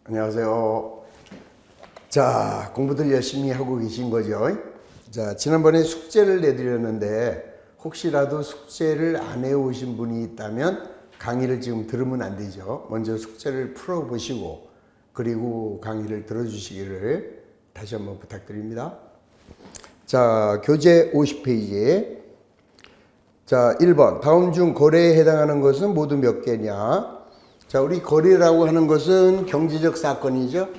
안녕하세요. 자, 공부들 열심히 하고 계신 거죠? 자, 지난번에 숙제를 내드렸는데 혹시라도 숙제를 안 해오신 분이 있다면 강의를 지금 들으면 안 되죠. 먼저 숙제를 풀어보시고 그리고 강의를 들어주시기를 다시 한번 부탁드립니다. 자, 교재 50페이지에 자, 1번 다음 중 거래에 해당하는 것은 모두 몇 개냐? 자, 우리 거래라고 하는 것은 경제적 사건이죠.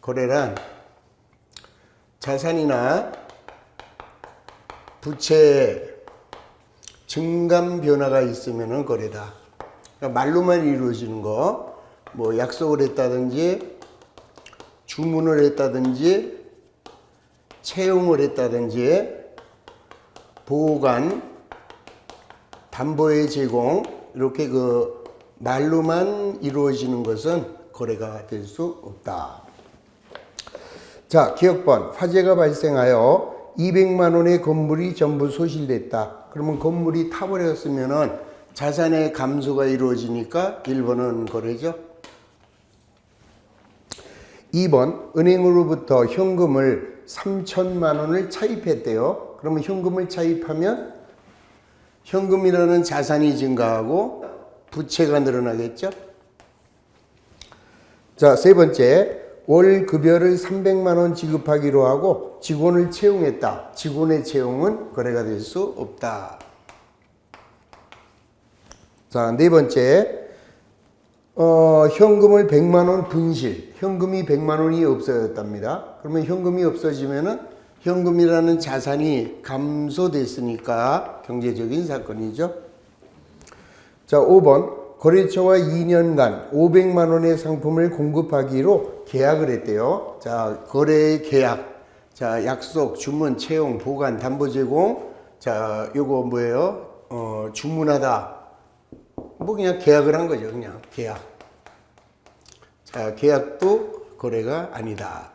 거래란 자산이나 부채에 증감 변화가 있으면 거래다. 그러니까 말로만 이루어지는 거, 뭐 약속을 했다든지 주문을 했다든지 채용을 했다든지 보관, 담보의 제공 이렇게 말로만 이루어지는 것은 거래가 될 수 없다. 자, 기억번. 화재가 발생하여 200만 원의 건물이 전부 소실됐다. 그러면 건물이 타버렸으면은 자산의 감소가 이루어지니까 1번은 거래죠. 2번. 은행으로부터 현금을 3천만 원을 차입했대요. 그러면 현금을 차입하면 현금이라는 자산이 증가하고 부채가 늘어나겠죠. 자, 세 번째. 월 급여를 300만 원 지급하기로 하고 직원을 채용했다. 직원의 채용은 거래가 될 수 없다. 자, 네 번째. 현금을 100만 원 분실. 현금이 100만 원이 없어졌답니다. 그러면 현금이 없어지면은 현금이라는 자산이 감소됐으니까 경제적인 사건이죠. 자, 5번. 거래처와 2년간 500만 원의 상품을 공급하기로 계약을 했대요. 자, 거래의 계약. 자, 약속, 주문, 채용, 보관, 담보 제공. 자, 요거 뭐예요? 주문하다. 뭐 그냥 계약을 한 거죠. 그냥 계약. 자, 계약도 거래가 아니다.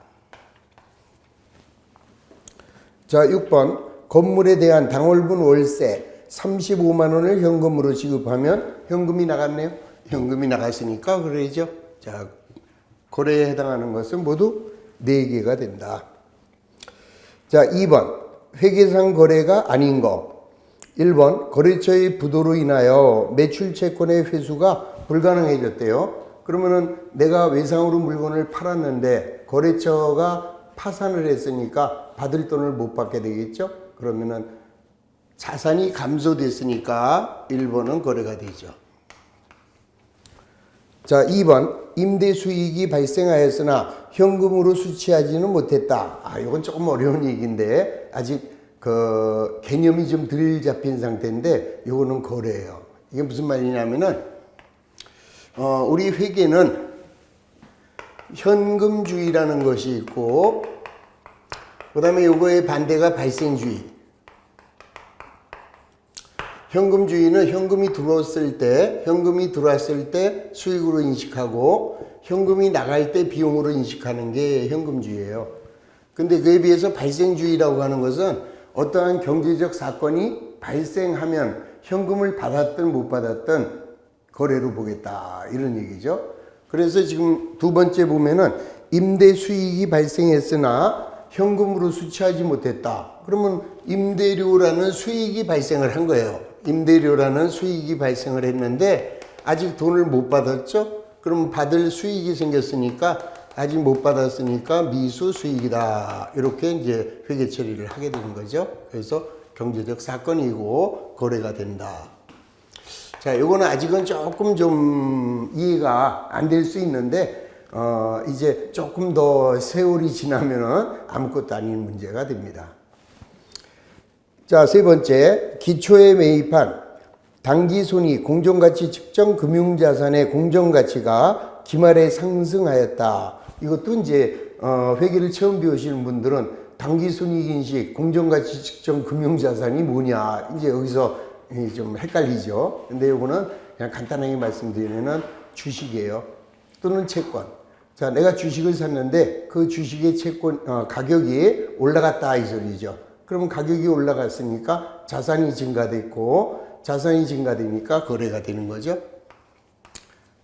자, 6번. 건물에 대한 당월분 월세 35만 원을 현금으로 지급하면 현금이 나갔네요. 현금이 나갔으니까 거래죠. 자, 거래에 해당하는 것은 모두 4개가 된다. 자, 2번. 회계상 거래가 아닌 거. 1번. 거래처의 부도로 인하여 매출 채권의 회수가 불가능해졌대요. 그러면은 내가 외상으로 물건을 팔았는데 거래처가 파산을 했으니까 받을 돈을 못 받게 되겠죠. 그러면은 자산이 감소됐으니까 1번은 거래가 되죠. 자, 2번. 임대 수익이 발생하였으나 현금으로 수취하지는 못했다. 이건 조금 어려운 얘기인데 아직 개념이 좀 덜 잡힌 상태인데 이거는 거래예요. 이게 무슨 말이냐면은 우리 회계는 현금주의라는 것이 있고 그 다음에 요거의 반대가 발생주의. 현금주의는 현금이 들어왔을 때 수익으로 인식하고 현금이 나갈 때 비용으로 인식하는 게 현금주의예요. 근데 그에 비해서 발생주의라고 하는 것은 어떠한 경제적 사건이 발생하면 현금을 받았든 못 받았든 거래로 보겠다 이런 얘기죠. 그래서 지금 두 번째 보면은 임대 수익이 발생했으나 현금으로 수취하지 못했다. 그러면 임대료라는 수익이 발생을 한 거예요. 임대료라는 수익이 발생을 했는데 아직 돈을 못 받았죠? 그럼 받을 수익이 생겼으니까 아직 못 받았으니까 미수 수익이다. 이렇게 이제 회계 처리를 하게 되는 거죠. 그래서 경제적 사건이고 거래가 된다. 자, 요거는 아직은 조금 좀 이해가 안 될 수 있는데 이제 조금 더 세월이 지나면은 아무것도 아닌 문제가 됩니다. 자, 세 번째. 기초에 매입한 당기손익 공정가치 측정 금융자산의 공정가치가 기말에 상승하였다. 이것도 이제 회계를 처음 배우시는 분들은 당기손익인식 공정가치 측정 금융자산이 뭐냐 이제 여기서 좀 헷갈리죠. 근데 이거는 그냥 간단하게 말씀드리면은 주식이에요. 또는 채권. 자, 내가 주식을 샀는데 그 주식의 채권 가격이 올라갔다 이 소리죠. 그러면 가격이 올라갔으니까 자산이 증가됐고 자산이 증가되니까 거래가 되는 거죠.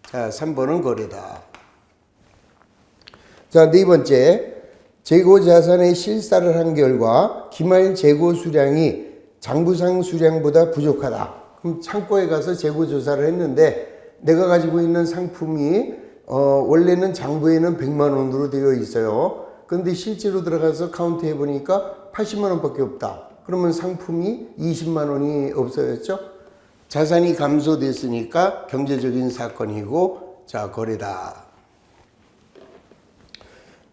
자, 3번은 거래다. 자, 네 번째. 재고 자산의 실사를 한 결과 기말 재고 수량이 장부상 수량보다 부족하다. 그럼 창고에 가서 재고 조사를 했는데 내가 가지고 있는 상품이 원래는 장부에는 100만 원으로 되어 있어요. 그런데 실제로 들어가서 카운트 해보니까 80만 원밖에 없다. 그러면 상품이 20만 원이 없어졌죠. 자산이 감소됐으니까 경제적인 사건이고, 자, 거래다.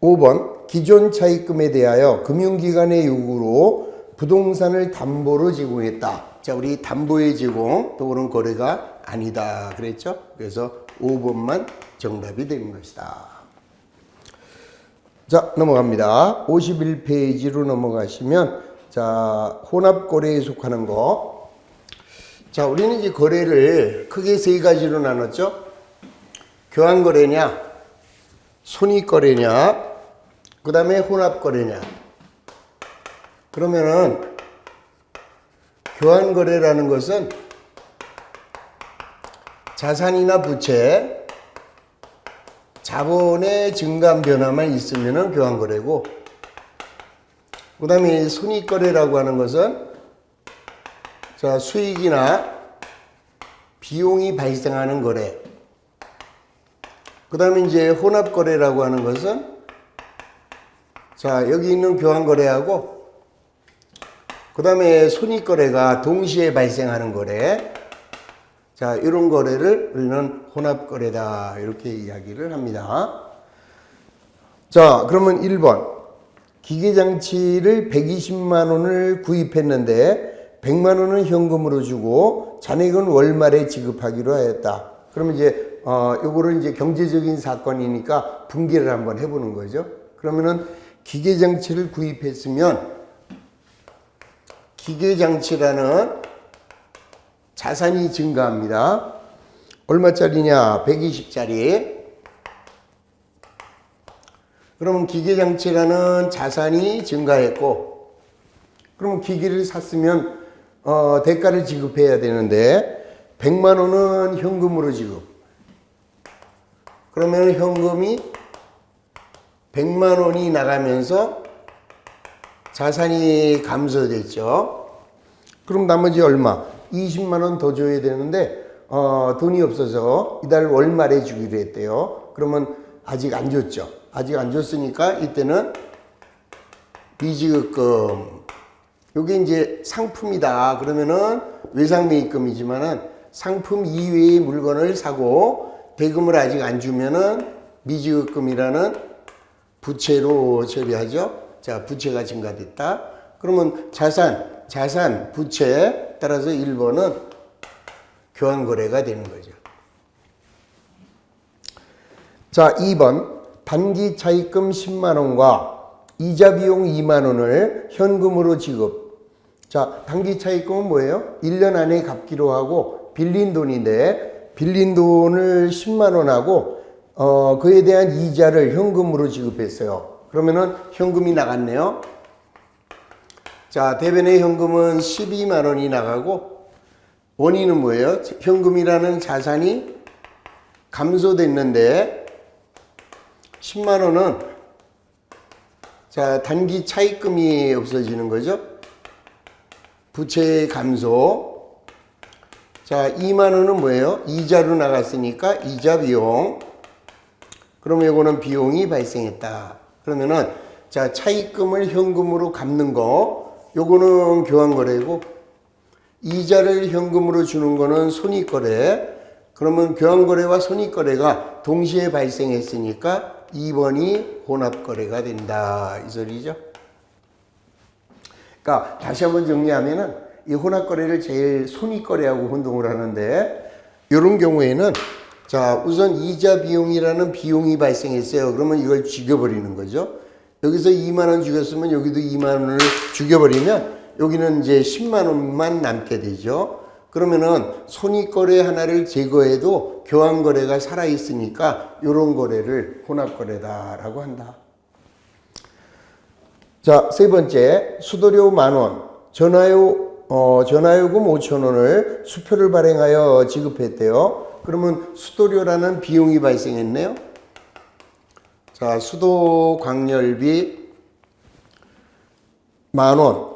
5번. 기존 차입금에 대하여 금융기관의 요구로 부동산을 담보로 제공했다. 자, 우리 담보의 제공, 또 그런 거래가 아니다 그랬죠. 그래서 5번만 정답이 되는 것이다. 자, 넘어갑니다. 51페이지로 넘어가시면, 자, 혼합거래에 속하는 거. 자, 우리는 이제 거래를 크게 세 가지로 나눴죠. 교환거래냐, 손익거래냐, 그 다음에 혼합거래냐. 그러면은 교환거래라는 것은 자산이나 부채, 자본의 증감 변화만 있으면은 교환거래고, 그 다음에 손익거래라고 하는 것은 자, 수익이나 비용이 발생하는 거래. 그 다음에 이제 혼합거래라고 하는 것은 자, 여기 있는 교환거래하고 그 다음에 손익거래가 동시에 발생하는 거래. 자, 이런 거래를 우리는 혼합거래다 이렇게 이야기를 합니다. 자, 그러면 1번. 기계장치를 120만 원을 구입했는데 100만 원은 현금으로 주고 잔액은 월말에 지급하기로 하였다. 그러면 이제 요거를 이제 경제적인 사건이니까 분기를 한번 해보는 거죠. 그러면은 기계장치를 구입했으면 기계장치라는 자산이 증가합니다. 얼마짜리냐? 120짜리. 그러면 기계장치라는 자산이 증가했고, 그러면 기계를 샀으면 대가를 지급해야 되는데 100만 원은 현금으로 지급. 그러면 현금이 100만 원이 나가면서 자산이 감소됐죠. 그럼 나머지 얼마? 20만 원 더 줘야 되는데 돈이 없어서 이달 월말에 주기로 했대요. 그러면 아직 안 줬죠. 아직 안 줬으니까 이때는 미지급금. 요게 이제 상품이다. 그러면은 외상매입금이지만은 상품 이외의 물건을 사고 대금을 아직 안 주면은 미지급금이라는 부채로 처리하죠. 자, 부채가 증가됐다. 그러면 자산, 부채 따라서 1번은 교환거래가 되는 거죠. 자, 2번. 단기 차입금 10만 원과 이자 비용 2만 원을 현금으로 지급. 자, 단기 차입금은 뭐예요? 1년 안에 갚기로 하고 빌린 돈인데 빌린 돈을 10만 원 하고 그에 대한 이자를 현금으로 지급했어요. 그러면은 현금이 나갔네요. 자, 대변의 현금은 12만 원이 나가고 원인은 뭐예요? 현금이라는 자산이 감소됐는데 10만 원은 자, 단기 차입금이 없어지는 거죠. 부채의 감소. 자, 2만 원은 뭐예요? 이자로 나갔으니까 이자 비용. 그러면 이거는 비용이 발생했다. 그러면은 자, 차입금을 현금으로 갚는 거 요거는 교환거래고 이자를 현금으로 주는 거는 손익거래. 그러면 교환거래와 손익거래가 동시에 발생했으니까 2번이 혼합거래가 된다 이 소리죠. 그러니까 다시 한번 정리하면은 이 혼합거래를 제일 손익거래하고 혼동을 하는데 이런 경우에는 자, 우선 이자 비용이라는 비용이 발생했어요. 그러면 이걸 죽여버리는 거죠. 여기서 2만 원 죽였으면 여기도 2만 원을 죽여버리면 여기는 이제 10만 원만 남게 되죠. 그러면은 손익거래 하나를 제거해도 교환거래가 살아있으니까 이런 거래를 혼합거래다라고 한다. 자, 세 번째. 수도료 10,000원, 전화요금 5,000원을 수표를 발행하여 지급했대요. 그러면 수도료라는 비용이 발생했네요. 자, 수도 광열비 10,000원.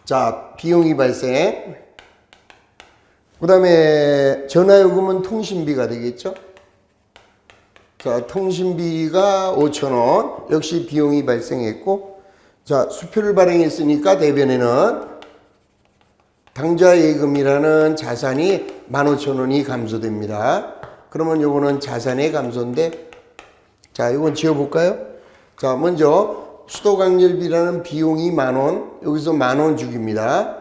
자, 비용이 발생. 그 다음에 전화요금은 통신비가 되겠죠. 자, 통신비가 5,000원. 역시 비용이 발생했고, 자, 수표를 발행했으니까 대변에는 당좌예금이라는 자산이 15,000원이 감소됩니다. 그러면 요거는 자산의 감소인데, 자, 이건 지어볼까요? 자, 먼저 수도광열비라는 비용이 10,000원, 여기서 10,000원 죽입니다.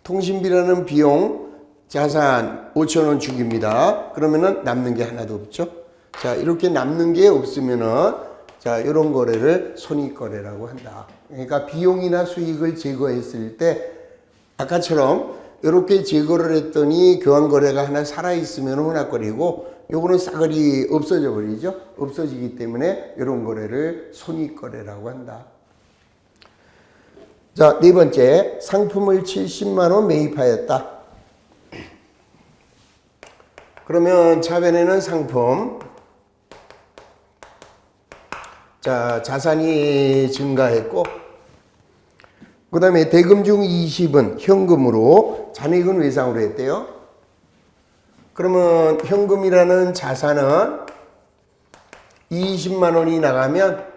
통신비라는 비용, 자산 5,000원 죽입니다. 그러면은 남는 게 하나도 없죠. 자, 이렇게 남는 게 없으면은, 자, 이런 거래를 손익거래라고 한다. 그러니까 비용이나 수익을 제거했을 때, 아까처럼 이렇게 제거를 했더니 교환거래가 하나 살아있으면 혼합거래고, 요거는 싸그리 없어져 버리죠. 없어지기 때문에 이런 거래를 손익거래라고 한다. 자, 네 번째, 상품을 70만원 매입하였다. 그러면 차변에는 상품, 자, 자산이 증가했고, 그 다음에 대금 중 20은 현금으로, 잔액은 외상으로 했대요. 그러면 현금이라는 자산은 20만 원이 나가면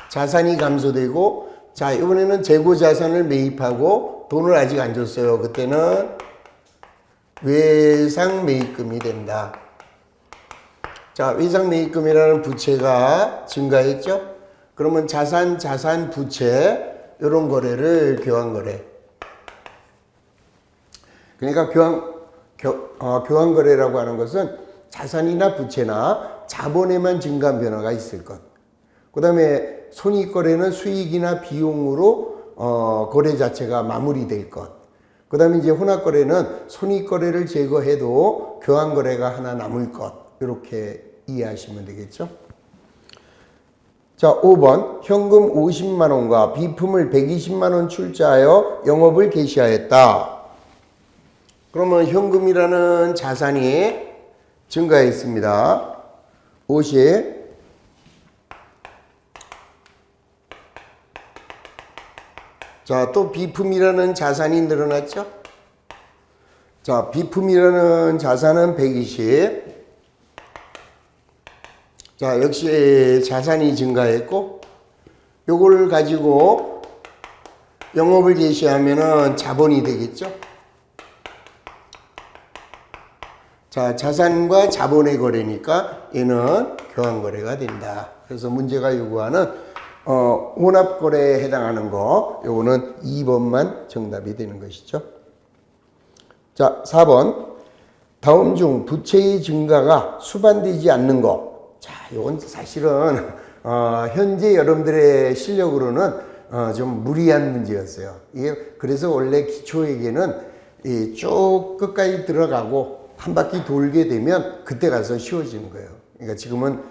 자산이 감소되고, 자, 이번에는 재고 자산을 매입하고 돈을 아직 안 줬어요. 그때는 외상 매입금이 된다. 자, 외상 매입금이라는 부채가 증가했죠. 그러면 자산, 부채, 이런 거래를 교환거래. 그러니까 교환거래라고 하는 것은 자산이나 부채나 자본에만 증가한 변화가 있을 것. 그 다음에 손익거래는 수익이나 비용으로 거래 자체가 마무리될 것. 그 다음에 이제 혼합거래는 손익거래를 제거해도 교환거래가 하나 남을 것. 이렇게 이해하시면 되겠죠. 자, 5번 현금 50만 원과 비품을 120만 원 출자하여 영업을 개시하였다. 그러면 현금이라는 자산이 증가했습니다. 50. 자, 또 비품이라는 자산이 늘어났죠. 자, 비품이라는 자산은 120. 자, 역시 자산이 증가했고, 요걸 가지고 영업을 개시하면은 자본이 되겠죠. 자, 자산과 자본의 거래니까 얘는 교환거래가 된다. 그래서 문제가 요구하는 혼합거래에 해당하는 거, 요거는 2번만 정답이 되는 것이죠. 자, 4번 다음 중 부채의 증가가 수반되지 않는 거. 자, 요건 사실은 현재 여러분들의 실력으로는 좀 무리한 문제였어요. 이게 그래서 원래 기초회계는 쭉 끝까지 들어가고 한 바퀴 돌게 되면 그때 가서 쉬워지는 거예요. 그러니까 지금은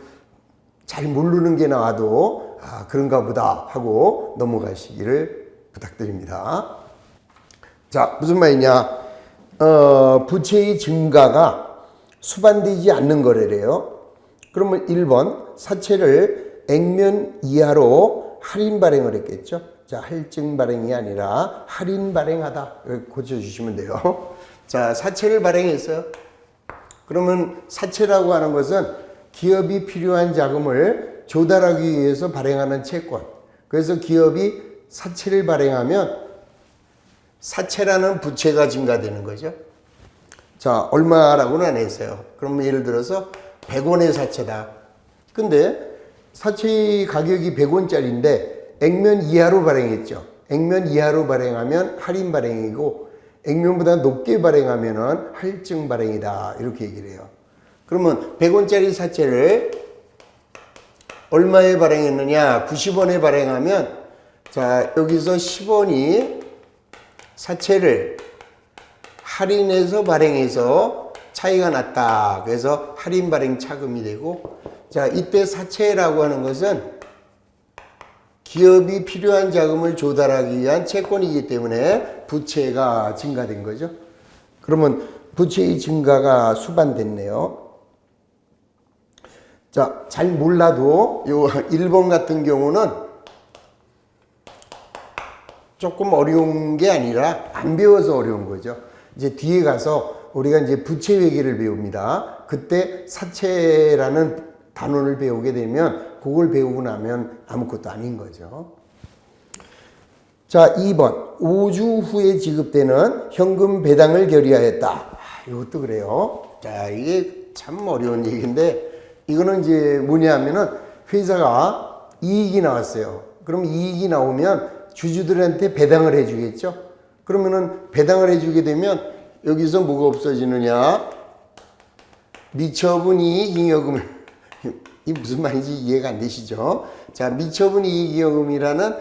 잘 모르는 게 나와도 그런가 보다 하고 넘어가시기를 부탁드립니다. 자, 무슨 말이냐? 부채의 증가가 수반되지 않는 거래래요. 그러면 1번 사채를 액면 이하로 할인 발행을 했겠죠. 자, 할증 발행이 아니라 할인 발행하다. 고쳐주시면 돼요. 자, 사채를 발행했어요. 그러면 사채라고 하는 것은 기업이 필요한 자금을 조달하기 위해서 발행하는 채권. 그래서 기업이 사채를 발행하면 사채라는 부채가 증가되는 거죠. 자, 얼마라고는 안 했어요. 그러면 예를 들어서 100원의 사채다. 근데 사채 가격이 100원짜리인데 액면 이하로 발행했죠. 액면 이하로 발행하면 할인 발행이고 액면보다 높게 발행하면은 할증 발행이다. 이렇게 얘기를 해요. 그러면 100원짜리 사채를 얼마에 발행했느냐? 90원에 발행하면, 자, 여기서 10원이 사채를 할인해서 발행해서 차이가 났다. 그래서 할인 발행 차금이 되고, 자, 이때 사채라고 하는 것은 기업이 필요한 자금을 조달하기 위한 채권이기 때문에 부채가 증가된 거죠. 그러면 부채의 증가가 수반됐네요. 자, 잘 몰라도 요 1번 같은 경우는 조금 어려운 게 아니라 안 배워서 어려운 거죠. 이제 뒤에 가서 우리가 이제 부채 회계를 배웁니다. 그때 사채라는 단원을 배우게 되면 그걸 배우고 나면 아무것도 아닌 거죠. 자, 2번. 5주 후에 지급되는 현금 배당을 결의하였다. 이것도 그래요. 자, 이게 참 어려운 얘기인데 이거는 이제 뭐냐면은 회사가 이익이 나왔어요. 그럼 이익이 나오면 주주들한테 배당을 해주겠죠. 그러면은 배당을 해주게 되면 여기서 뭐가 없어지느냐? 미처분 이익 잉여금을 이 무슨 말인지 이해가 안 되시죠? 자, 미처분 이익 잉여금이라는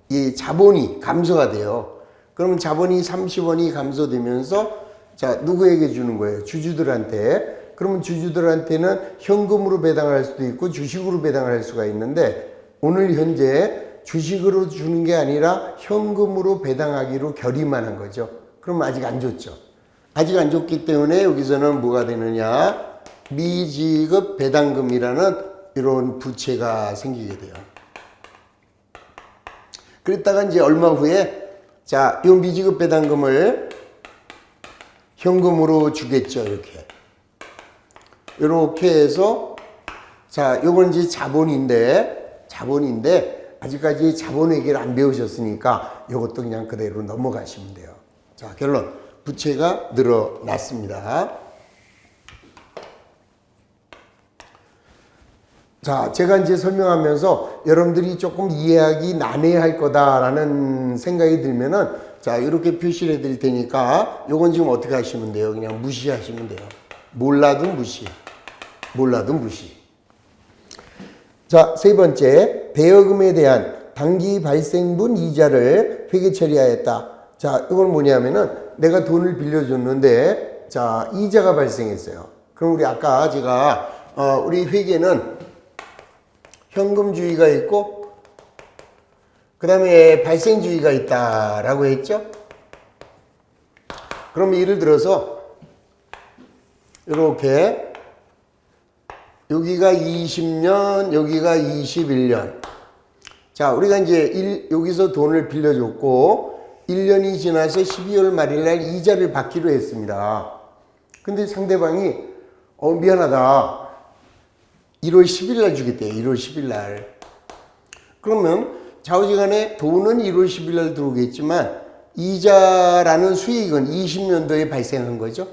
이 자본이 감소가 돼요. 그러면 자본이 30원이 감소되면서 자, 누구에게 주는 거예요? 주주들한테. 그러면 주주들한테는 현금으로 배당을 할 수도 있고 주식으로 배당을 할 수가 있는데 오늘 현재 주식으로 주는 게 아니라 현금으로 배당하기로 결의만 한 거죠. 그럼 아직 안 줬죠. 아직 안 줬기 때문에 여기서는 뭐가 되느냐? 미지급 배당금이라는 이런 부채가 생기게 돼요. 그랬다가 이제 얼마 후에 자, 이 미지급 배당금을 현금으로 주겠죠. 이렇게 해서 자, 요건 이제 자본인데 아직까지 자본 회계를 안 배우셨으니까 이것도 그냥 그대로 넘어가시면 돼요. 자, 결론. 부채가 늘어났습니다. 자, 제가 이제 설명하면서 여러분들이 조금 이해하기 난해할 거다라는 생각이 들면은 자, 이렇게 표시를 해드릴 테니까 요건 지금 어떻게 하시면 돼요? 그냥 무시하시면 돼요. 몰라도 무시. 자, 세 번째, 대여금에 대한 당기 발생분 이자를 회계 처리하였다. 자, 이건 뭐냐면은 내가 돈을 빌려줬는데 자, 이자가 발생했어요. 그럼 우리 아까 제가 우리 회계는 현금주의가 있고 그 다음에 발생주의가 있다라고 했죠. 그럼 예를 들어서 이렇게 여기가 20년, 여기가 21년. 자, 우리가 이제 여기서 돈을 빌려줬고 1년이 지나서 12월 말일날 이자를 받기로 했습니다. 근데 상대방이 미안하다. 1월 10일날 주겠대요. 1월 10일날. 그러면 좌우지간에 돈은 1월 10일날 들어오겠지만 이자라는 수익은 20년도에 발생한 거죠.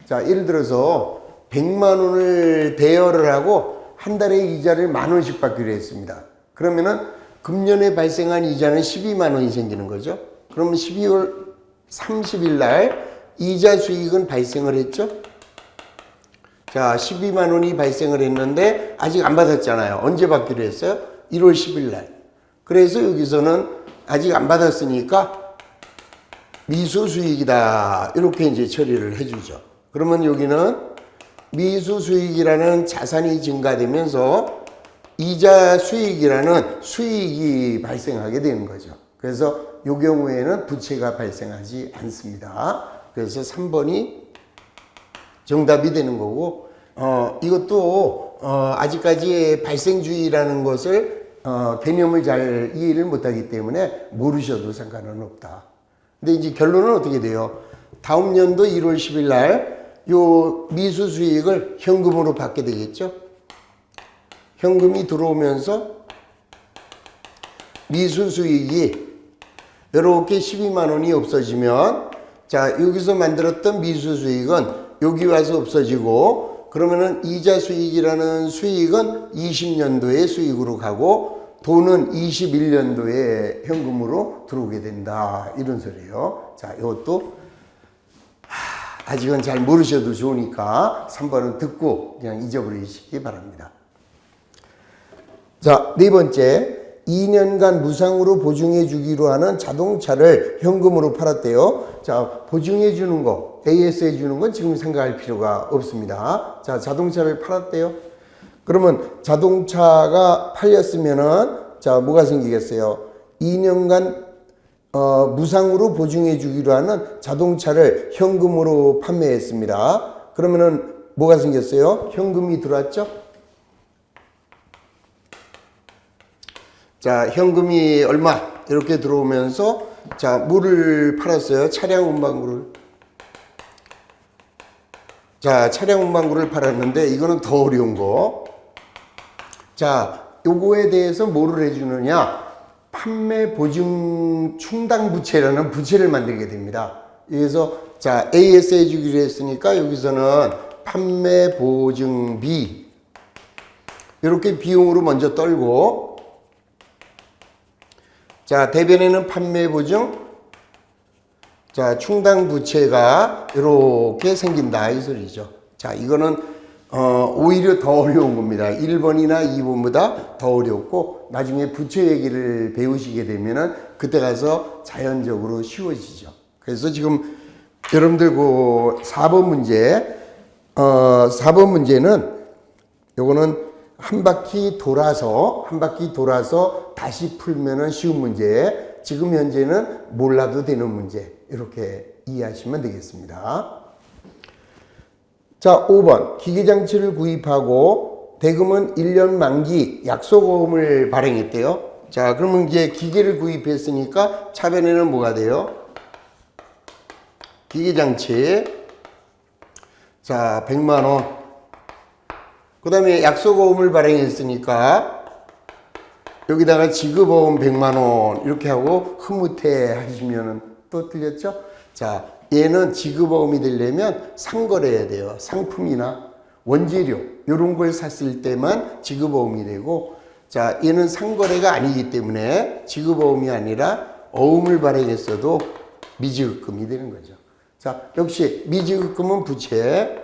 자, 예를 들어서 100만 원을 대여를 하고 한 달에 이자를 10,000원씩 받기로 했습니다. 그러면은 금년에 발생한 이자는 12만 원이 생기는 거죠. 그러면 12월 30일 날 이자 수익은 발생을 했죠. 자, 12만 원이 발생을 했는데 아직 안 받았잖아요. 언제 받기로 했어요? 1월 10일 날. 그래서 여기서는 아직 안 받았으니까 미수 수익이다. 이렇게 이제 처리를 해주죠. 그러면 여기는 미수 수익이라는 자산이 증가되면서 이자 수익이라는 수익이 발생하게 되는 거죠. 그래서 이 경우에는 부채가 발생하지 않습니다. 그래서 3번이 정답이 되는 거고, 이것도 아직까지 발생주의라는 것을 개념을 잘 이해를 못하기 때문에 모르셔도 상관은 없다. 근데 이제 결론은 어떻게 돼요? 다음 연도 1월 10일 날 요 미수 수익을 현금으로 받게 되겠죠? 현금이 들어오면서 미수 수익이 이렇게 12만 원이 없어지면 자, 여기서 만들었던 미수 수익은 여기 와서 없어지고 그러면은 이자 수익이라는 수익은 20년도에 수익으로 가고 돈은 21년도에 현금으로 들어오게 된다. 이런 소리예요. 자, 이것도 아직은 잘 모르셔도 좋으니까 3번은 듣고 그냥 잊어버리시기 바랍니다. 자, 네 번째. 2년간 무상으로 보증해 주기로 하는 자동차를 현금으로 팔았대요. 자, 보증해 주는 거, AS 해 주는 건 지금 생각할 필요가 없습니다. 자, 자동차를 팔았대요. 그러면 자동차가 팔렸으면은 자, 뭐가 생기겠어요? 2년간 무상으로 보증해 주기로 하는 자동차를 현금으로 판매했습니다. 그러면은 뭐가 생겼어요? 현금이 들어왔죠? 자, 현금이 얼마 이렇게 들어오면서 자, 뭐를 팔았어요? 차량 운반구를. 자, 차량 운반구를 팔았는데 이거는 더 어려운 거. 자, 요거에 대해서 뭐를 해주느냐? 판매 보증 충당 부채라는 부채를 만들게 됩니다. 그래서 자, AS 해주기로 했으니까 여기서는 판매 보증비 이렇게 비용으로 먼저 떨고, 자, 대변에는 판매 보증, 자, 충당 부채가 이렇게 생긴다 이 소리죠. 자, 이거는 오히려 더 어려운 겁니다. 1번이나 2번보다 더 어렵고 나중에 부채 얘기를 배우시게 되면은 그때 가서 자연적으로 쉬워지죠. 그래서 지금 여러분들 그 4번 문제, 4번 문제는 요거는 한 바퀴 돌아서 다시 풀면은 쉬운 문제, 지금 현재는 몰라도 되는 문제, 이렇게 이해하시면 되겠습니다. 자, 5번. 기계장치를 구입하고 대금은 1년 만기 약소보험을 발행했대요. 자, 그러면 이제 기계를 구입했으니까 차변에는 뭐가 돼요? 기계장치. 자, 100만원. 그 다음에 약소보험을 발행했으니까 여기다가 지급보험 100만원 이렇게 하고 흐뭇해 하시면은 또 틀렸죠? 자, 얘는 지급보험이 되려면 상거래해야 돼요. 상품이나 원재료 이런 걸 샀을 때만 지급보험이 되고, 자, 얘는 상거래가 아니기 때문에 지급보험이 아니라 어음을 발행했어도 미지급금이 되는 거죠. 자, 역시 미지급금은 부채.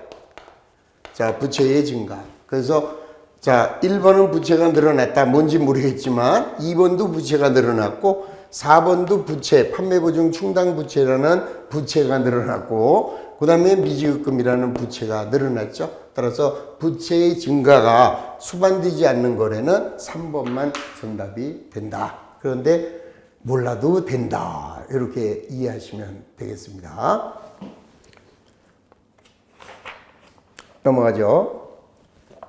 자, 부채의 증가. 그래서 자, 1번은 부채가 늘어났다. 뭔지 모르겠지만 2번도 부채가 늘어났고 4번도 부채, 판매보증 충당 부채라는 부채가 늘어났고 그 다음에 미지급금이라는 부채가 늘어났죠. 따라서 부채의 증가가 수반되지 않는 거래는 3번만 정답이 된다. 그런데 몰라도 된다. 이렇게 이해하시면 되겠습니다. 넘어가죠.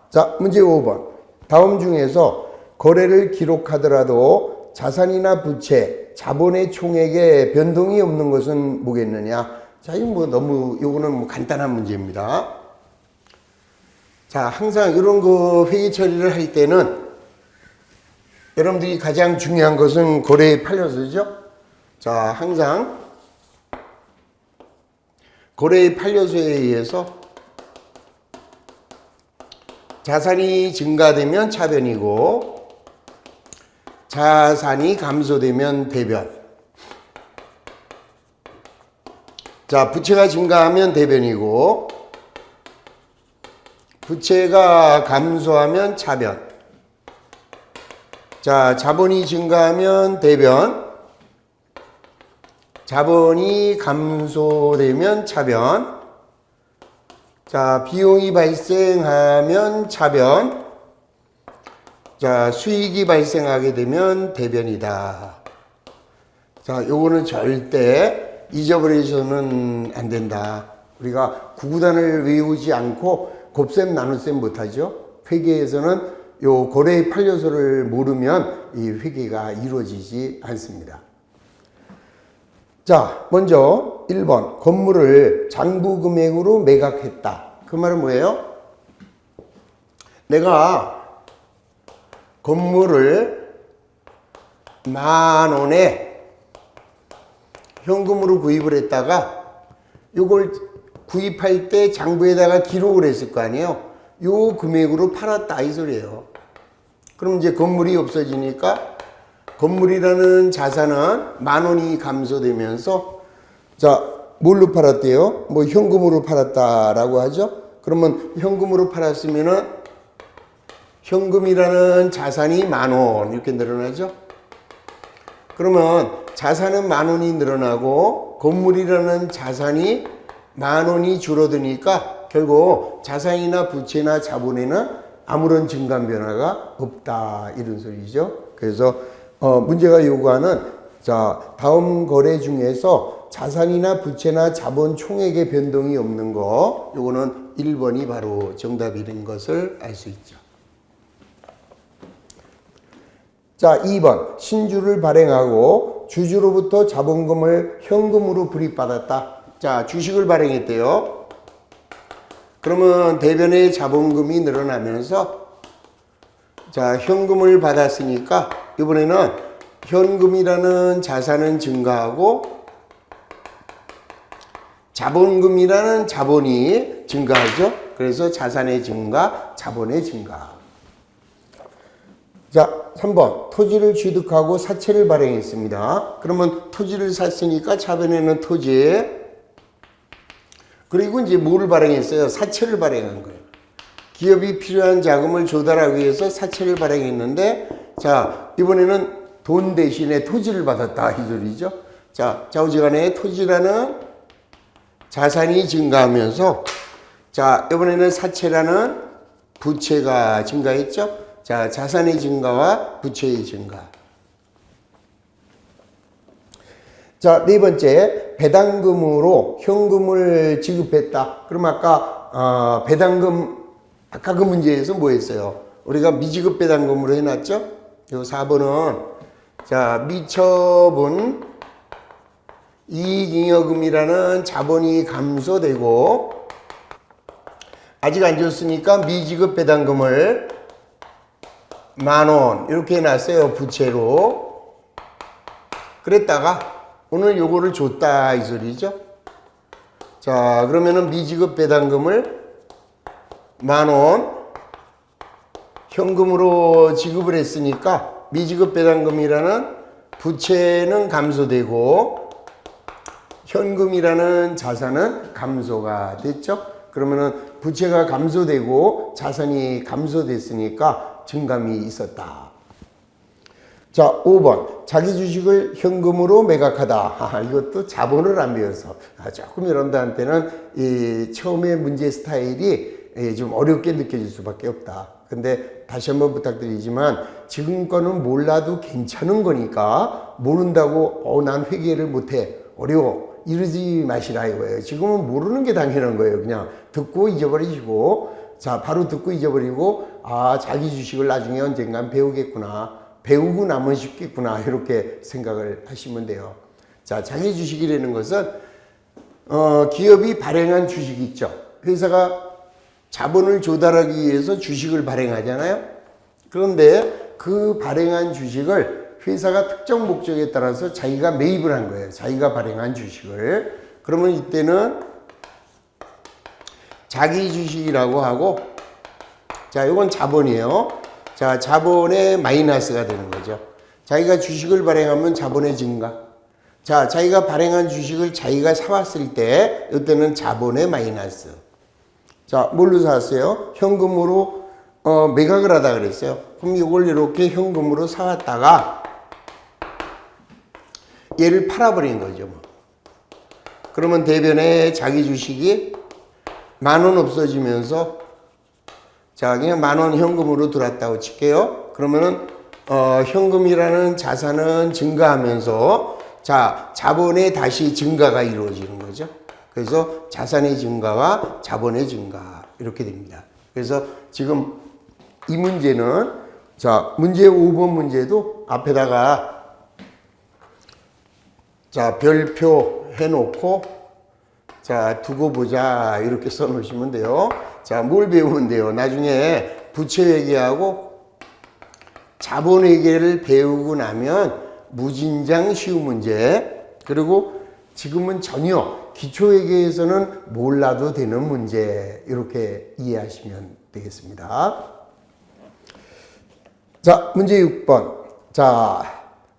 자, 문제 5번. 다음 중에서 거래를 기록하더라도 자산이나 부채, 자본의 총액에 변동이 없는 것은 뭐겠느냐? 자, 이거 뭐 너무, 요거는 뭐 간단한 문제입니다. 자, 항상 이런 거 회계 처리를 할 때는 여러분들이 가장 중요한 것은 거래의 판례서죠. 자, 항상 거래의 판례서에 의해서 자산이 증가되면 차변이고 자산이 감소되면 대변. 자, 부채가 증가하면 대변이고 부채가 감소하면 차변. 자, 자본이 증가하면 대변. 자본이 감소되면 차변. 자, 비용이 발생하면 차변. 자, 수익이 발생하게 되면 대변이다. 자, 요거는 절대 잊어버리셔서는 안 된다. 우리가 구구단을 외우지 않고 곱셈 나눗셈 못하죠. 회계에서는 요 거래의 판례서를 모르면 이 회계가 이루어지지 않습니다. 자, 먼저 1번 건물을 장부 금액으로 매각했다. 그 말은 뭐예요? 내가 건물을 10,000원에 현금으로 구입을 했다가 요걸 구입할 때 장부에다가 기록을 했을 거 아니에요? 요 금액으로 팔았다 이 소리예요. 그럼 이제 건물이 없어지니까 건물이라는 자산은 10,000원이 감소되면서 자, 뭘로 팔았대요? 뭐 현금으로 팔았다라고 하죠. 그러면 현금으로 팔았으면은 현금이라는 자산이 10,000원 이렇게 늘어나죠. 그러면 자산은 10,000원이 늘어나고 건물이라는 자산이 10,000원이 줄어드니까 결국 자산이나 부채나 자본에는 아무런 증감 변화가 없다 이런 소리죠. 그래서 문제가 요구하는 자, 다음 거래 중에서 자산이나 부채나 자본 총액의 변동이 없는 거, 요거는 1번이 바로 정답이 된 것을 알 수 있죠. 자, 2번. 신주를 발행하고 주주로부터 자본금을 현금으로 불입받았다. 자, 주식을 발행했대요. 그러면 대변의 자본금이 늘어나면서 자, 현금을 받았으니까 이번에는 현금이라는 자산은 증가하고 자본금이라는 자본이 증가하죠. 그래서 자산의 증가, 자본의 증가. 자, 3번. 토지를 취득하고 사채를 발행했습니다. 그러면 토지를 샀으니까 차변에는 토지. 그리고 이제 뭐를 발행했어요? 사채를 발행한 거예요. 기업이 필요한 자금을 조달하기 위해서 사채를 발행했는데, 자, 이번에는 돈 대신에 토지를 받았다. 이 소리죠. 자, 좌우지간에 토지라는 자산이 증가하면서, 자, 이번에는 사채라는 부채가 증가했죠. 자, 자산의 증가와 부채의 증가. 자, 네 번째, 배당금으로 현금을 지급했다. 그럼 아까 배당금, 아까 그 문제에서 뭐 했어요? 우리가 미지급 배당금으로 해놨죠? 요 4번은 자, 미처분 이익잉여금이라는 자본이 감소되고 아직 안 줬으니까 미지급 배당금을 10,000원 이렇게 해놨어요. 부채로. 그랬다가 오늘 요거를 줬다 이 소리죠. 자, 그러면은 미지급 배당금을 10,000원 현금으로 지급을 했으니까 미지급 배당금이라는 부채는 감소되고 현금이라는 자산은 감소가 됐죠. 그러면은 부채가 감소되고 자산이 감소됐으니까 증감이 있었다. 자, 5번. 자기 주식을 현금으로 매각하다. 이것도 자본을 안 배워서 조금 여러분들한테는 이 처음에 문제 스타일이 좀 어렵게 느껴질 수밖에 없다. 근데 다시 한번 부탁드리지만 지금 거는 몰라도 괜찮은 거니까 모른다고 난 회계를 못해 어려워 이러지 마시라 이거예요. 지금은 모르는 게 당연한 거예요. 그냥 듣고 잊어버리시고 자, 바로 듣고 잊어버리고 자기 주식을 나중에 언젠간 배우겠구나. 배우고 나면 쉽겠구나. 이렇게 생각을 하시면 돼요. 자, 자기 주식이라는 것은 기업이 발행한 주식이 있죠. 회사가 자본을 조달하기 위해서 주식을 발행하잖아요. 그런데 그 발행한 주식을 회사가 특정 목적에 따라서 자기가 매입을 한 거예요. 자기가 발행한 주식을. 그러면 이때는 자기 주식이라고 하고, 자, 이건 자본이에요. 자, 자본의 마이너스가 되는 거죠. 자기가 주식을 발행하면 자본의 증가. 자, 자기가 발행한 주식을 자기가 사왔을 때, 이때는 자본의 마이너스. 자, 뭘로 사왔어요? 현금으로 매각을 하다 그랬어요. 그럼 이걸 이렇게 현금으로 사왔다가 얘를 팔아버린 거죠. 뭐. 그러면 대변에 자기 주식이 10,000원 없어지면서 자, 그냥 10,000원 현금으로 들어왔다고 칠게요. 그러면은 현금이라는 자산은 증가하면서 자, 자본의 다시 증가가 이루어지는 거죠. 그래서 자산의 증가와 자본의 증가 이렇게 됩니다. 그래서 지금 이 문제는 자, 문제 5번 문제도 앞에다가 자, 별표 해놓고 자, 두고 보자 이렇게 써 놓으시면 돼요. 자, 뭘 배우면 돼요? 나중에 부채 회계하고 자본 회계를 배우고 나면 무진장 쉬운 문제, 그리고 지금은 전혀 기초회계에서는 몰라도 되는 문제 이렇게 이해하시면 되겠습니다. 자, 문제 6번. 자,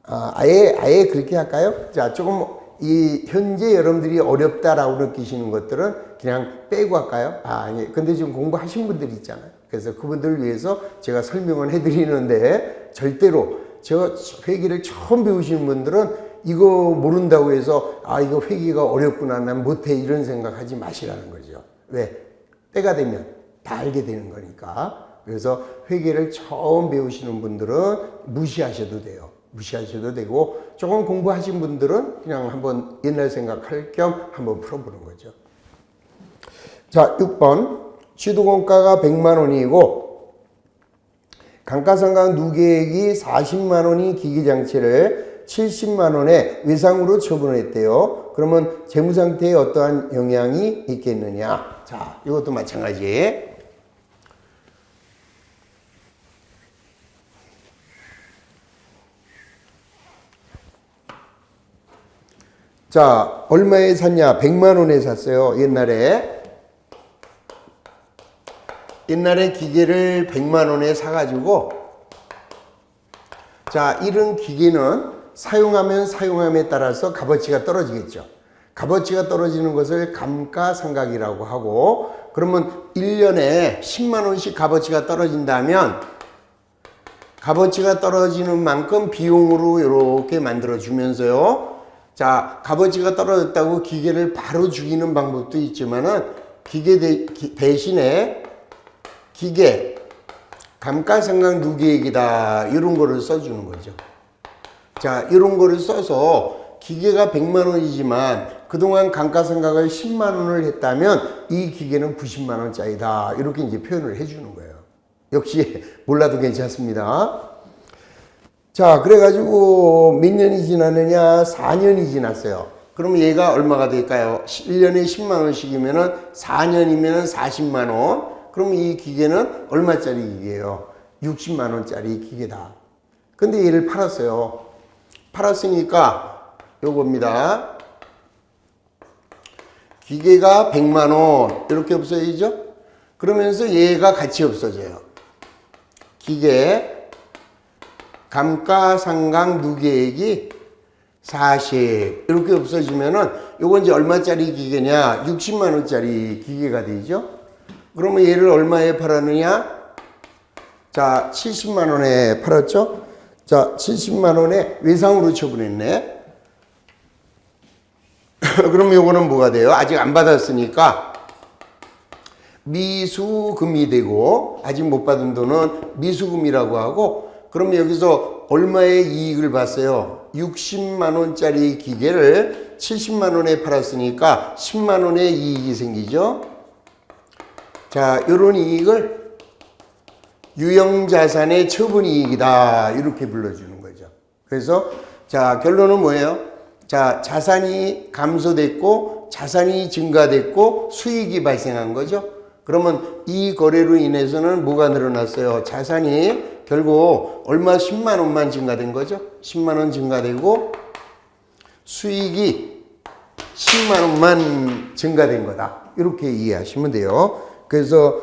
아예 그렇게 할까요? 자, 조금 이 현재 여러분들이 어렵다라고 느끼시는 것들은 그냥 빼고 할까요? 아니, 근데 지금 공부하신 분들이 있잖아요. 그래서 그분들을 위해서 제가 설명을 해드리는데 절대로 제가 회계를 처음 배우시는 분들은 이거 모른다고 해서 이거 회계가 어렵구나 난 못해 이런 생각하지 마시라는 거죠. 왜? 때가 되면 다 알게 되는 거니까. 그래서 회계를 처음 배우시는 분들은 무시하셔도 돼요. 무시하셔도 되고 조금 공부하신 분들은 그냥 한번 옛날 생각할 겸 한번 풀어보는 거죠. 자, 6번. 취득원가가 100만 원이고 감가상각 누계액이 40만 원이 기계장치를 70만 원에 외상으로 처분했대요. 그러면 재무상태에 어떠한 영향이 있겠느냐? 자, 이것도 마찬가지. 자, 얼마에 샀냐? 100만 원에 샀어요. 옛날에 기계를 100만 원에 사가지고, 자, 이런 기계는 사용하면 사용함에 따라서 값어치가 떨어지겠죠. 값어치가 떨어지는 것을 감가상각이라고 하고, 그러면 1년에 10만 원씩 값어치가 떨어진다면 값어치가 떨어지는 만큼 비용으로 이렇게 만들어 주면서요. 자, 값어치가 떨어졌다고 기계를 바로 죽이는 방법도 있지만은 기계 대신에 기계 감가상각 누계액이다 이런 거를 써주는 거죠. 자, 이런 거를 써서 기계가 100만 원이지만 그동안 감가상각을 10만 원을 했다면 이 기계는 90만 원짜리다 이렇게 이제 표현을 해주는 거예요. 역시 몰라도 괜찮습니다. 자, 그래가지고 몇 년이 지났느냐? 4년이 지났어요. 그러면 얘가 얼마가 될까요? 1년에 10만 원씩이면은 4년이면은 40만 원. 그럼 이 기계는 얼마짜리 기계예요? 60만 원짜리 기계다. 근데 얘를 팔았어요. 팔았으니까 요겁니다. 기계가 100만 원 이렇게 없어지죠? 그러면서 얘가 같이 없어져요. 기계 감가상각 누계액이 40 이렇게 없어지면은 요건 이제 얼마짜리 기계냐? 60만 원짜리 기계가 되죠. 그러면 얘를 얼마에 팔았느냐? 자, 70만 원에 팔았죠? 자, 70만 원에 외상으로 처분했네. 그럼 요거는 뭐가 돼요? 아직 안 받았으니까 미수금이 되고, 아직 못 받은 돈은 미수금이라고 하고, 그럼 여기서 얼마의 이익을 봤어요? 60만 원짜리 기계를 70만 원에 팔았으니까 10만 원의 이익이 생기죠. 자, 요런 이익을 유형자산의 처분이익이다 이렇게 불러주는 거죠. 그래서 자, 결론은 뭐예요? 자, 자산이 감소됐고 자산이 증가됐고 수익이 발생한 거죠. 그러면 이 거래로 인해서는 뭐가 늘어났어요? 자산이 결국 얼마 10만 원만 증가된 거죠. 10만 원 증가되고 수익이 10만 원만 증가된 거다. 이렇게 이해하시면 돼요. 그래서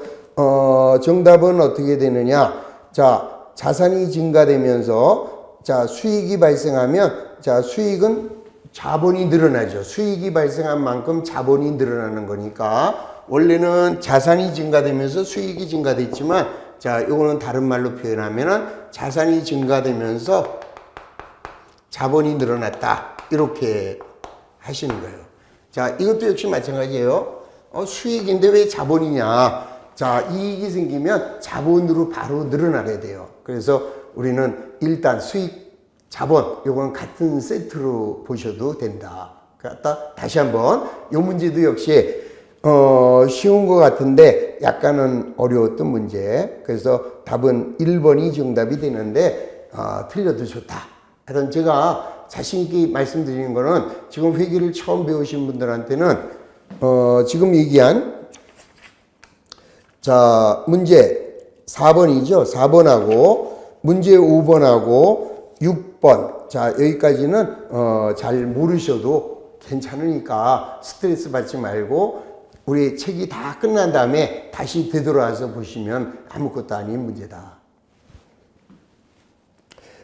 정답은 어떻게 되느냐? 자, 자산이 증가되면서 자, 수익이 발생하면 자, 수익은 자본이 늘어나죠. 수익이 발생한 만큼 자본이 늘어나는 거니까 원래는 자산이 증가되면서 수익이 증가됐지만 자, 이거는 다른 말로 표현하면은 자산이 증가되면서 자본이 늘어났다. 이렇게 하시는 거예요. 자, 이것도 역시 마찬가지예요. 수익인데 왜 자본이냐? 자, 이익이 생기면 자본으로 바로 늘어나게 돼요. 그래서 우리는 일단 수익, 자본, 요건 같은 세트로 보셔도 된다. 그러니까 다시 한번 이 문제도 역시 쉬운 것 같은데 약간은 어려웠던 문제. 그래서 답은 1번이 정답이 되는데 틀려도 좋다. 하여튼 제가 자신 있게 말씀드리는 거는 지금 회계를 처음 배우신 분들한테는 지금 얘기한 자, 문제 4번이죠. 4번하고 문제 5번하고 6번. 자, 여기까지는 잘 모르셔도 괜찮으니까 스트레스 받지 말고 우리 책이 다 끝난 다음에 다시 되돌아와서 보시면 아무것도 아닌 문제다.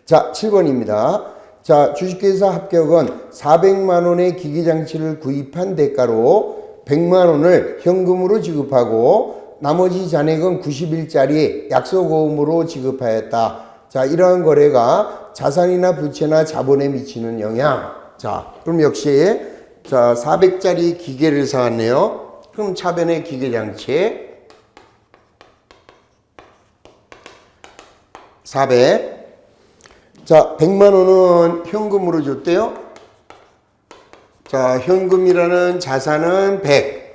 자, 7번입니다. 자, 주식회사 합격은 400만 원의 기기장치를 구입한 대가로 100만 원을 현금으로 지급하고 나머지 잔액은 90일짜리 약속보험으로 지급하였다. 자, 이러한 거래가 자산이나 부채나 자본에 미치는 영향. 자, 그럼 역시 자, 400짜리 기계를 사왔네요. 그럼 차변의 기계장치 400. 자, 100만 원은 현금으로 줬대요. 자, 현금이라는 자산은 100.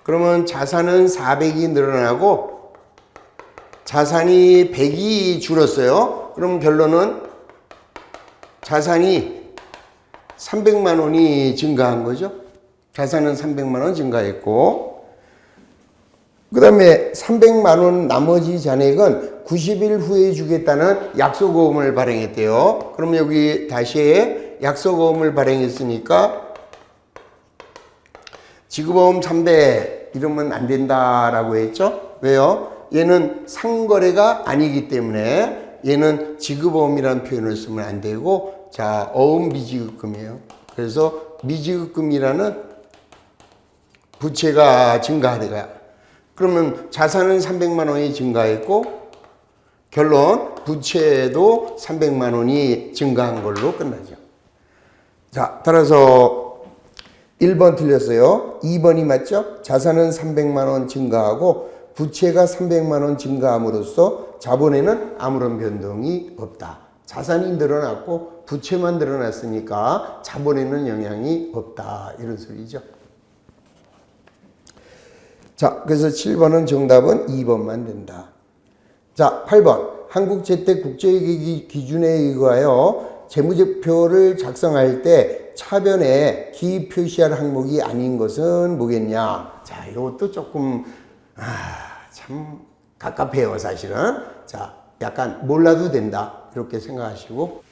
그러면 자산은 400이 늘어나고 자산이 100이 줄었어요. 그럼 결론은 자산이 300만 원이 증가한 거죠. 자산은 300만 원 증가했고, 그 다음에 300만 원 나머지 잔액은 90일 후에 주겠다는 약속어음을 발행했대요. 그럼 여기 다시 약속어음을 발행했으니까 지급어음 300 이러면 안 된다라고 했죠. 왜요? 얘는 상거래가 아니기 때문에 얘는 지급어음이라는 표현을 쓰면 안 되고, 자, 어음 미지급금이에요. 그래서 미지급금이라는 부채가 증가하다가, 그러면 자산은 300만 원이 증가했고, 결론 부채도 300만 원이 증가한 걸로 끝나죠. 자, 따라서 1번 틀렸어요. 2번이 맞죠? 자산은 300만 원 증가하고 부채가 300만 원 증가함으로써 자본에는 아무런 변동이 없다. 자산이 늘어났고 부채만 늘어났으니까 자본에는 영향이 없다. 이런 소리죠. 자, 그래서 7번은 정답은 2번만 된다. 자, 8번. 한국재택국제회계 기준에 의거하여 재무제표를 작성할 때 차변에 기 표시할 항목이 아닌 것은 뭐겠냐? 자, 이것도 조금 참 갑갑해요, 사실은. 자, 약간 몰라도 된다 이렇게 생각하시고,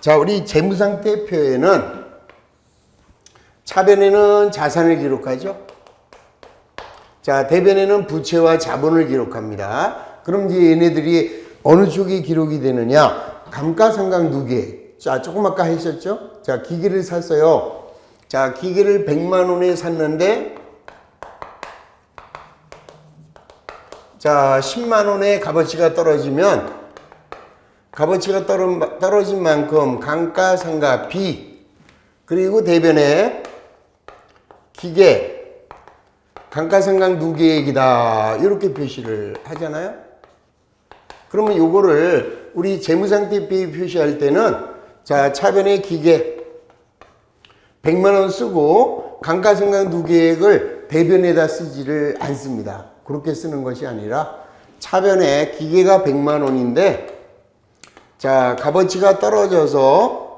자, 우리 재무상태표에는 차변에는 자산을 기록하죠. 자, 대변에는 부채와 자본을 기록합니다. 그럼 이제 얘네들이 어느 쪽이 기록이 되느냐? 감가상각 누계. 자, 조금 아까 했었죠? 자, 기계를 샀어요. 자, 기계를 100만 원에 샀는데, 자, 10만 원의 값어치가 떨어지면, 값어치가 떨어진 만큼 감가상각 B, 그리고 대변에 기계, 감가상각 누계액이다 이렇게 표시를 하잖아요. 그러면 요거를 우리 재무상태표에 표시할 때는, 자, 차변에 기계 100만 원 쓰고 감가상각 누계액을 대변에다 쓰지를 않습니다. 그렇게 쓰는 것이 아니라 차변에 기계가 100만 원인데, 자, 값어치가 떨어져서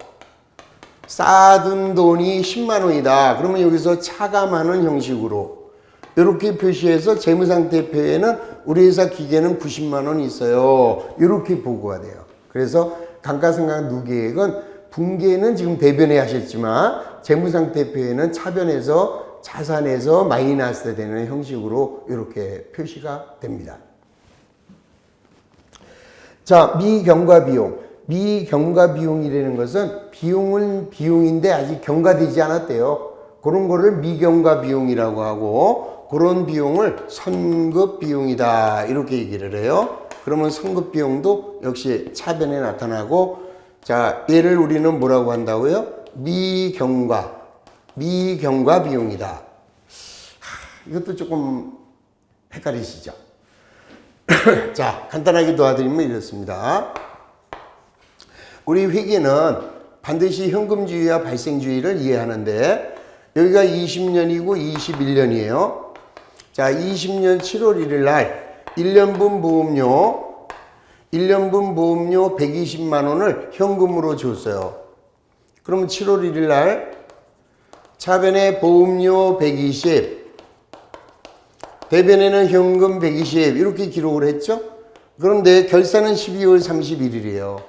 쌓아둔 돈이 10만 원이다. 그러면 여기서 차감하는 형식으로 이렇게 표시해서 재무상태표에는 우리 회사 기계는 90만 원 있어요. 이렇게 보고가 돼요. 그래서 감가상각 누계액은 분계는 지금 대변에 하셨지만 재무상태표에는 차변에서 자산에서 마이너스 되는 형식으로 이렇게 표시가 됩니다. 자, 미경과 비용. 미경과 비용이라는 것은 비용은 비용인데 아직 경과되지 않았대요. 그런 거를 미경과 비용이라고 하고, 그런 비용을 선급 비용이다 이렇게 얘기를 해요. 그러면 선급 비용도 역시 차변에 나타나고, 자, 얘를 우리는 뭐라고 한다고요? 미경과 비용이다. 이것도 조금 헷갈리시죠? 자, 간단하게 도와드리면 이렇습니다. 우리 회계는 반드시 현금주의와 발생주의를 이해하는데, 여기가 20년이고 21년이에요. 자, 20년 7월 1일 날 1년분 보험료 120만 원을 현금으로 줬어요. 그러면 7월 1일 날 차변에 보험료 120, 대변에는 현금 120 이렇게 기록을 했죠. 그런데 결산은 12월 31일이에요.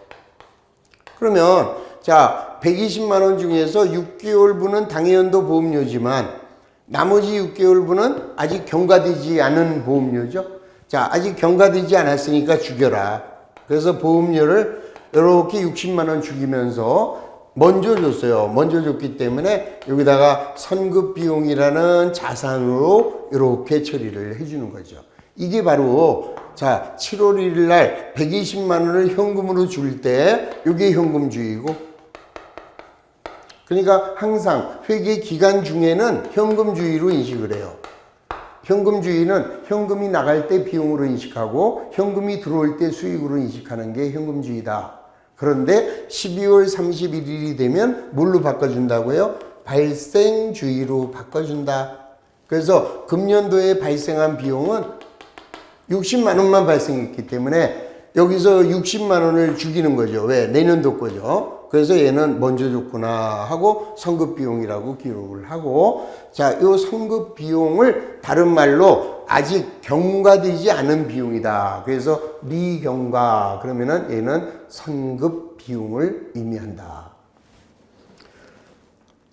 그러면 자, 120만 원 중에서 6개월분은 당해연도 보험료지만 나머지 6개월분은 아직 경과되지 않은 보험료죠. 자, 아직 경과되지 않았으니까 죽여라. 그래서 보험료를 이렇게 60만 원 죽이면서 먼저 줬어요. 먼저 줬기 때문에 여기다가 선급 비용이라는 자산으로 이렇게 처리를 해주는 거죠. 이게 바로, 자, 7월 1일 날 120만 원을 현금으로 줄 때 이게 현금주의고, 그러니까 항상 회계 기간 중에는 현금주의로 인식을 해요. 현금주의는 현금이 나갈 때 비용으로 인식하고 현금이 들어올 때 수익으로 인식하는 게 현금주의다. 그런데 12월 31일이 되면 뭘로 바꿔준다고요? 발생주의로 바꿔준다. 그래서 금년도에 발생한 비용은 60만 원만 발생했기 때문에 여기서 60만 원을 죽이는 거죠. 왜? 내년도 거죠. 그래서 얘는 먼저 줬구나 하고 선급 비용이라고 기록을 하고, 자, 요 선급 비용을 다른 말로 아직 경과되지 않은 비용이다. 그래서 미경과, 그러면은 얘는 선급 비용을 의미한다.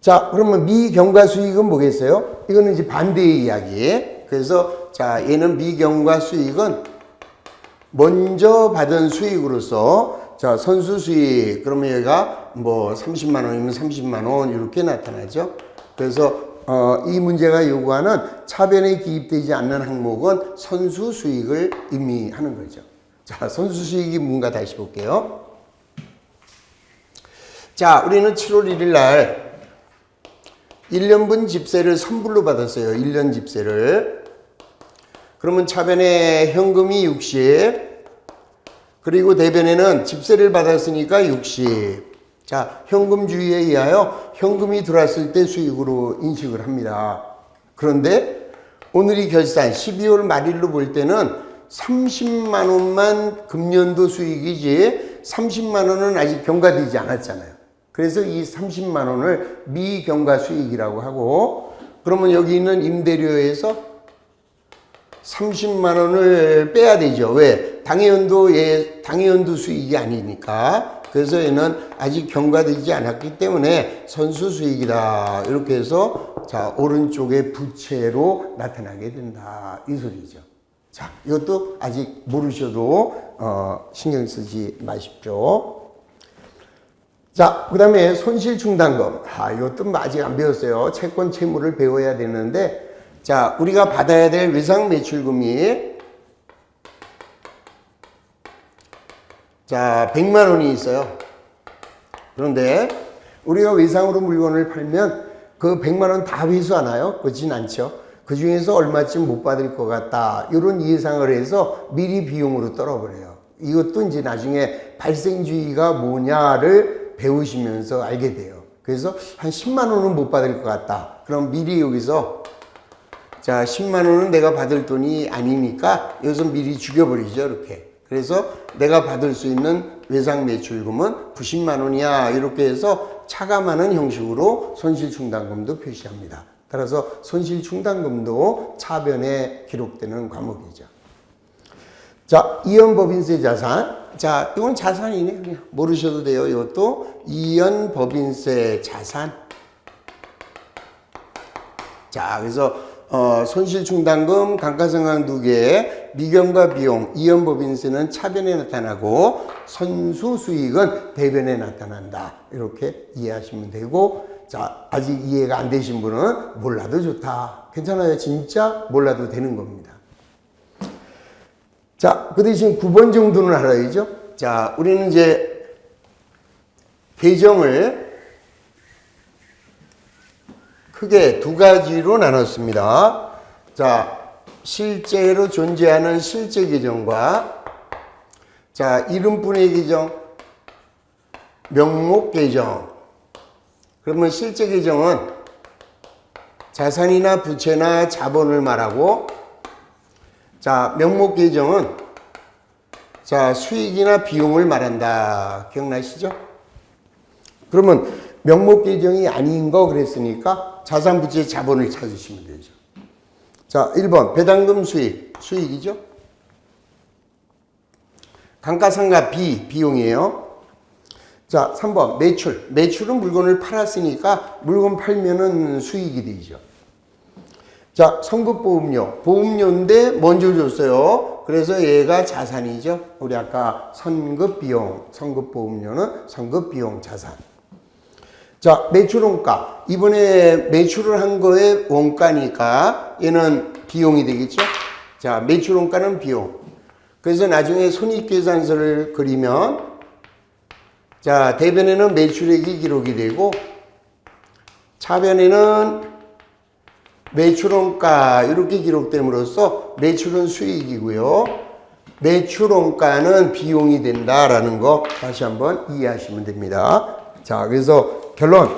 자, 그러면 미경과 수익은 뭐겠어요? 이거는 이제 반대의 이야기. 그래서 자, 얘는 미경과 수익은 먼저 받은 수익으로서, 자, 선수 수익, 그러면 얘가 뭐 30만 원이면 30만 원 이렇게 나타나죠. 그래서 이 문제가 요구하는 차변에 기입되지 않는 항목은 선수 수익을 의미하는 거죠. 자, 선수 수익이 뭔가 다시 볼게요. 자, 우리는 7월 1일 날 1년분 집세를 선불로 받았어요. 1년 집세를. 그러면 차변에 현금이 60, 그리고 대변에는 집세를 받았으니까 60. 자, 현금주의에 의하여 현금이 들어왔을 때 수익으로 인식을 합니다. 그런데 오늘이 결산 12월 말일로 볼 때는 30만 원만 금년도 수익이지 30만 원은 아직 경과되지 않았잖아요. 그래서 이 30만 원을 미경과 수익이라고 하고, 그러면 여기 있는 임대료에서 30만 원을 빼야 되죠. 왜? 당해연도 수익이 아니니까. 그래서 얘는 아직 경과되지 않았기 때문에 선수 수익이다. 이렇게 해서 자, 오른쪽에 부채로 나타나게 된다. 이 소리죠. 자, 이것도 아직 모르셔도 신경 쓰지 마십시오. 자, 그 다음에 손실충당금. 이것도 아직 안 배웠어요. 채권 채무를 배워야 되는데, 자, 우리가 받아야 될 외상 매출금이, 자, 100만 원이 있어요. 그런데 우리가 외상으로 물건을 팔면 그 100만 원 다 회수하나요? 그렇진 않죠. 그 중에서 얼마쯤 못 받을 것 같다, 이런 예상을 해서 미리 비용으로 떨어버려요. 이것도 이제 나중에 발생주의가 뭐냐를 배우시면서 알게 돼요. 그래서 한 10만 원은 못 받을 것 같다. 그럼 미리 여기서, 자, 10만 원은 내가 받을 돈이 아니니까 여기서 미리 죽여버리죠. 이렇게. 그래서 내가 받을 수 있는 외상 매출금은 90만 원이야. 이렇게 해서 차감하는 형식으로 손실충당금도 표시합니다. 따라서 손실충당금도 차변에 기록되는 과목이죠. 자, 이연법인세 자산. 자, 이건 자산이네. 그냥 모르셔도 돼요. 이것도 이연법인세 자산. 자, 그래서 손실충당금, 감가상각 2개, 미경과 비용, 이연법인세는 차변에 나타나고 선수수익은 대변에 나타난다. 이렇게 이해하시면 되고, 자, 아직 이해가 안 되신 분은 몰라도 좋다. 괜찮아요. 진짜 몰라도 되는 겁니다. 자, 그 대신 9번 정도는 알아야죠. 자, 우리는 이제 계정을 크게 두 가지로 나눴습니다. 자, 실제로 존재하는 실제 계정과, 자, 이름뿐의 계정, 명목 계정. 그러면 실제 계정은 자산이나 부채나 자본을 말하고, 자, 명목 계정은 자, 수익이나 비용을 말한다. 기억나시죠? 그러면 명목 계정이 아닌 거 그랬으니까 자산, 부채, 자본을 찾으시면 되죠. 자, 1번 배당금 수익, 수익이죠. 감가상각 비용이에요. 자, 3번 매출, 매출은 물건을 팔았으니까 물건 팔면은 수익이 되죠. 자, 선급보험료, 보험료인데 먼저 줬어요. 그래서 얘가 자산이죠. 우리 아까 선급비용, 선급보험료는 선급비용 자산. 자, 매출원가, 이번에 매출을 한 거에 원가니까 얘는 비용이 되겠죠. 자, 매출원가는 비용. 그래서 나중에 손익계산서를 그리면, 자, 대변에는 매출액이 기록이 되고 차변에는 매출원가 이렇게 기록됨으로써 매출은 수익이고요. 매출원가는 비용이 된다라는 거 다시 한번 이해하시면 됩니다. 자, 그래서 결론.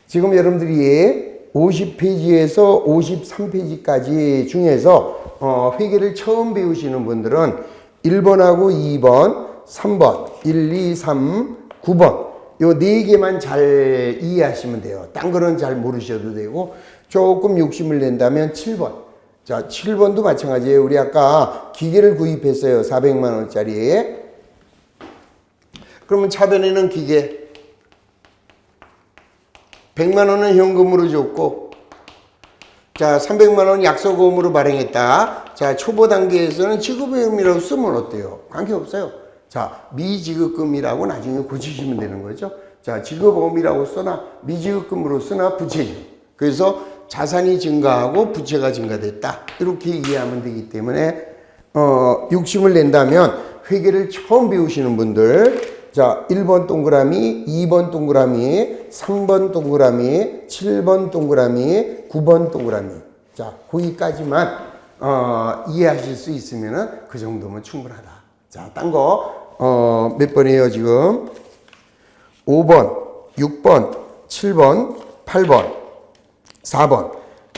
지금 여러분들이 50페이지에서 53페이지까지 중에서 회계를 처음 배우시는 분들은 1번하고 2번, 3번, 1, 2, 3, 9번 요 4개만 잘 이해하시면 돼요. 딴 거는 잘 모르셔도 되고 조금 욕심을 낸다면 7번. 자, 7번도 마찬가지예요. 우리 아까 기계를 구입했어요. 400만 원짜리. 그러면 차변에는 기계 100만 원은 현금으로 줬고, 자, 300만 원 약속금으로 발행했다. 자, 초보 단계에서는 지급보험이라고 쓰면 어때요? 관계없어요. 자, 미지급금이라고 나중에 고치시면 되는 거죠. 자, 지급보험이라고 써나 미지급금으로 쓰나 부채죠. 그래서 자산이 증가하고 부채가 증가됐다. 이렇게 이해하면 되기 때문에 욕심을 낸다면 회계를 처음 배우시는 분들, 자, 1번 동그라미, 2번 동그라미, 3번 동그라미, 7번 동그라미, 9번 동그라미. 자, 거기까지만 이해하실 수 있으면 그 정도면 충분하다. 자, 딴 거 몇 번이에요 지금? 5번, 6번, 7번, 8번, 4번.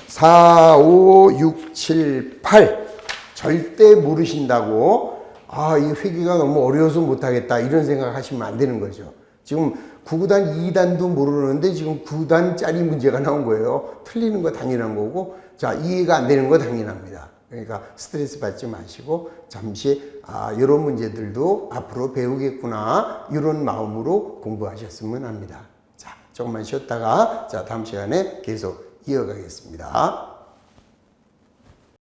4, 5, 6, 7, 8. 절대 모르신다고 이 회계가 너무 어려워서 못하겠다 이런 생각 하시면 안 되는 거죠. 지금 9구단 2단도 모르는데 지금 9단짜리 문제가 나온 거예요. 틀리는 거 당연한 거고, 자, 이해가 안 되는 거 당연합니다. 그러니까 스트레스 받지 마시고 잠시 이런 문제들도 앞으로 배우겠구나 이런 마음으로 공부하셨으면 합니다. 자, 조금만 쉬었다가 자, 다음 시간에 계속 이어가겠습니다.